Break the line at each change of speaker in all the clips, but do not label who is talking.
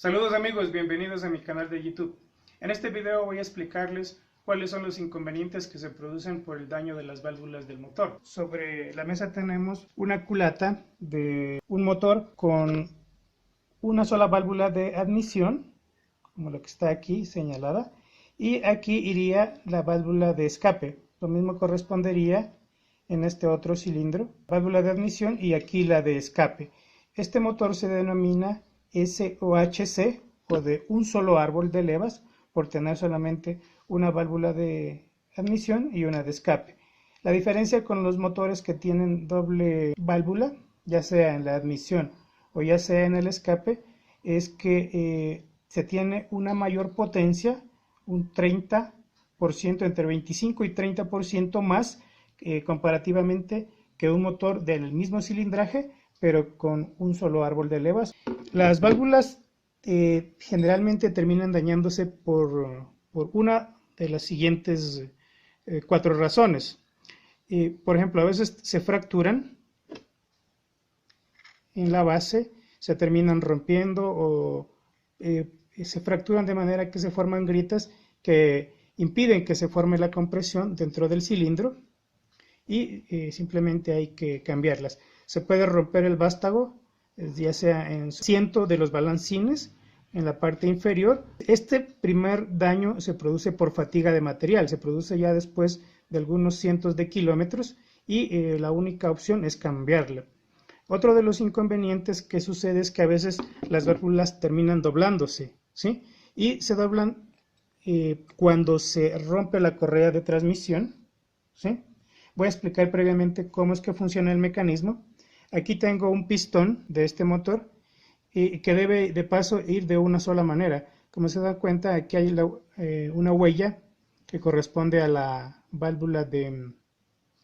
Saludos amigos, bienvenidos a mi canal de YouTube. En este video voy a explicarles cuáles son los inconvenientes que se producen por el daño de las válvulas del motor. Sobre la mesa tenemos una culata de un motor con una sola válvula de admisión, como la que está aquí señalada, y aquí iría la válvula de escape. Lo mismo correspondería en este otro cilindro, válvula de admisión y aquí la de escape. Este motor se denomina SOHC o de un solo árbol de levas por tener solamente una válvula de admisión y una de escape. La diferencia con los motores que tienen doble válvula, ya sea en la admisión o ya sea en el escape, es que se tiene una mayor potencia, un 30%, entre 25 y 30% más comparativamente que un motor del mismo cilindraje, pero con un solo árbol de levas. Las válvulas generalmente terminan dañándose por una de las siguientes 4 razones. Por ejemplo, a veces se fracturan en la base, se terminan rompiendo o se fracturan de manera que se forman grietas que impiden que se forme la compresión dentro del cilindro y simplemente hay que cambiarlas. Se puede romper el vástago, ya sea en ciento de los balancines en la parte inferior. Este primer daño se produce por fatiga de material, se produce ya después de algunos cientos de kilómetros y la única opción es cambiarla. Otro de los inconvenientes que sucede es que a veces las válvulas terminan doblándose, ¿sí? Y se doblan cuando se rompe la correa de transmisión, ¿sí? Voy a explicar previamente cómo es que funciona el mecanismo. Aquí tengo un pistón de este motor que debe de paso ir de una sola manera. Como se da cuenta, aquí hay una huella que corresponde a la válvula de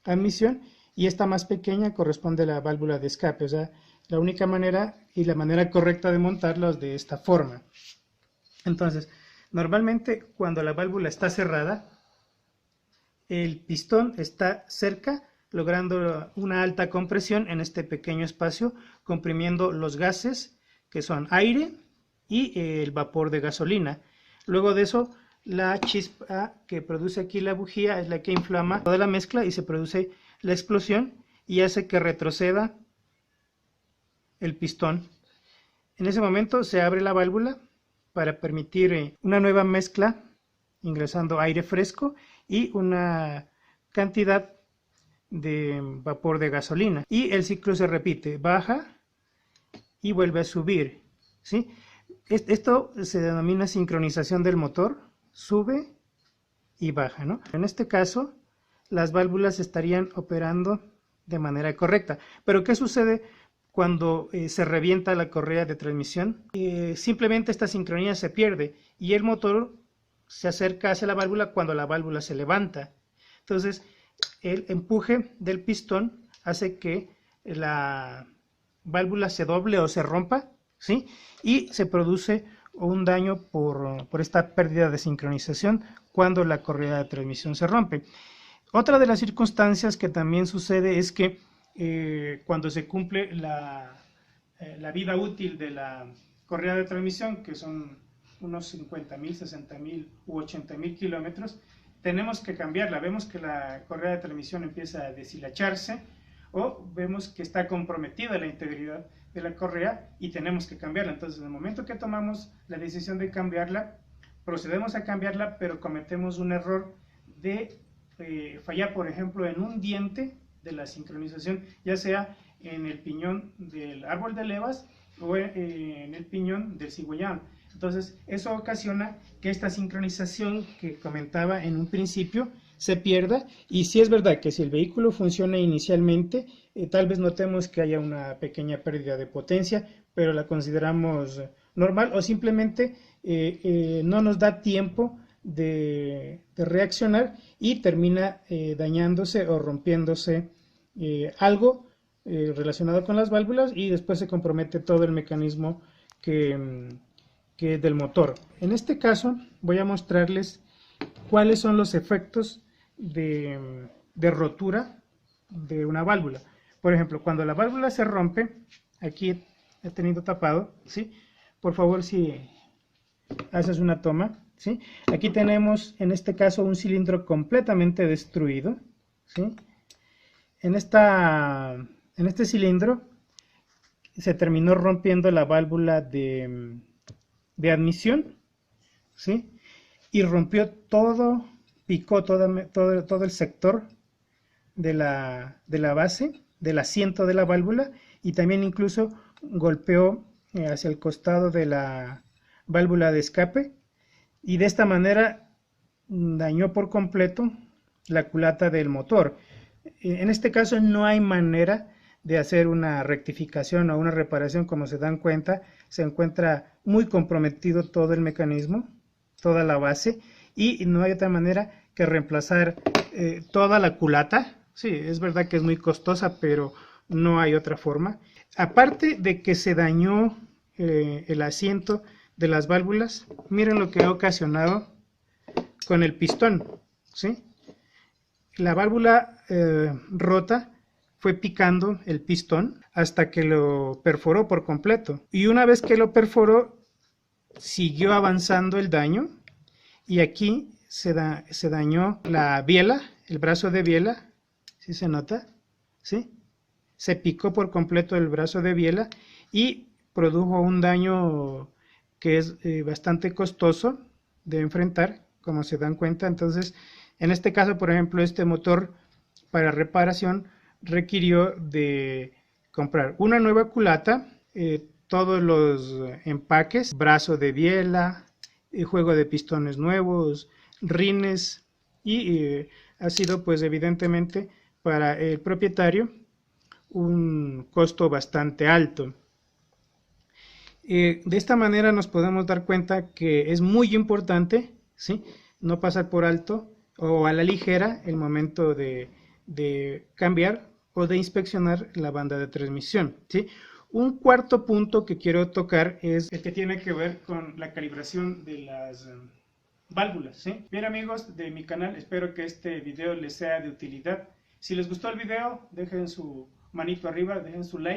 admisión y esta más pequeña corresponde a la válvula de escape. O sea, la única manera y la manera correcta de montarlo es de esta forma. Entonces, normalmente cuando la válvula está cerrada, el pistón está cerca, logrando una alta compresión en este pequeño espacio, comprimiendo los gases que son aire y el vapor de gasolina. Luego de eso, la chispa que produce aquí la bujía es la que inflama toda la mezcla y se produce la explosión y hace que retroceda el pistón. En ese momento se abre la válvula para permitir una nueva mezcla, ingresando aire fresco y una cantidad de vapor de gasolina. Y el ciclo se repite, baja y vuelve a subir, ¿sí? Esto se denomina sincronización del motor, sube y baja, ¿no? En este caso, las válvulas estarían operando de manera correcta. Pero ¿qué sucede cuando se revienta la correa de transmisión? Simplemente esta sincronía se pierde y el motor se acerca hacia la válvula cuando la válvula se levanta. Entonces, el empuje del pistón hace que la válvula se doble o se rompa, ¿sí? Y se produce un daño por esta pérdida de sincronización cuando la correa de transmisión se rompe. Otra de las circunstancias que también sucede es que cuando se cumple la vida útil de la correa de transmisión, que son unos 50.000, 60.000 u 80.000 kilómetros, tenemos que cambiarla. Vemos que la correa de transmisión empieza a deshilacharse o vemos que está comprometida la integridad de la correa y tenemos que cambiarla. Entonces, en el momento que tomamos la decisión de cambiarla, procedemos a cambiarla, pero cometemos un error de fallar, por ejemplo, en un diente de la sincronización, ya sea en el piñón del árbol de levas o en el piñón del cigüeñal. Entonces, eso ocasiona que esta sincronización que comentaba en un principio se pierda, y sí es verdad que si el vehículo funciona inicialmente, tal vez notemos que haya una pequeña pérdida de potencia, pero la consideramos normal o simplemente no nos da tiempo de reaccionar y termina dañándose o rompiéndose algo relacionado con las válvulas y después se compromete todo el mecanismo que es del motor. En este caso voy a mostrarles cuáles son los efectos de rotura de una válvula. Por ejemplo, cuando la válvula se rompe, aquí he tenido tapado, ¿sí? por favor, si haces una toma, ¿sí? Aquí tenemos en este caso un cilindro completamente destruido, ¿sí? En este cilindro se terminó rompiendo la válvula de admisión, ¿sí? Y rompió todo, picó todo el sector de la base, del asiento de la válvula, y también incluso golpeó hacia el costado de la válvula de escape, y de esta manera dañó por completo la culata del motor. En este caso no hay manera de hacer una rectificación o una reparación. Como se dan cuenta, se encuentra muy comprometido todo el mecanismo, toda la base, y no hay otra manera que reemplazar toda la culata. Sí, es verdad que es muy costosa, pero no hay otra forma. Aparte de que se dañó el asiento de las válvulas, miren lo que ha ocasionado con el pistón, ¿sí? La válvula rota fue picando el pistón hasta que lo perforó por completo. Y una vez que lo perforó, siguió avanzando el daño, y aquí se dañó la biela, el brazo de biela, ¿sí se nota? ¿Sí? Se picó por completo el brazo de biela y produjo un daño que es bastante costoso de enfrentar, como se dan cuenta. Entonces, en este caso, por ejemplo, este motor para reparación requirió de comprar una nueva culata, todos los empaques, brazo de biela, juego de pistones nuevos, rines, y ha sido pues evidentemente para el propietario un costo bastante alto. De esta manera nos podemos dar cuenta que es muy importante, ¿sí?, no pasar por alto o a la ligera el momento de cambiar o de inspeccionar la banda de transmisión, ¿sí? Un cuarto punto que quiero tocar es el que tiene que ver con la calibración de las válvulas, ¿sí? Bien, amigos de mi canal, espero que este video les sea de utilidad. Si les gustó el video, dejen su manito arriba, dejen su like.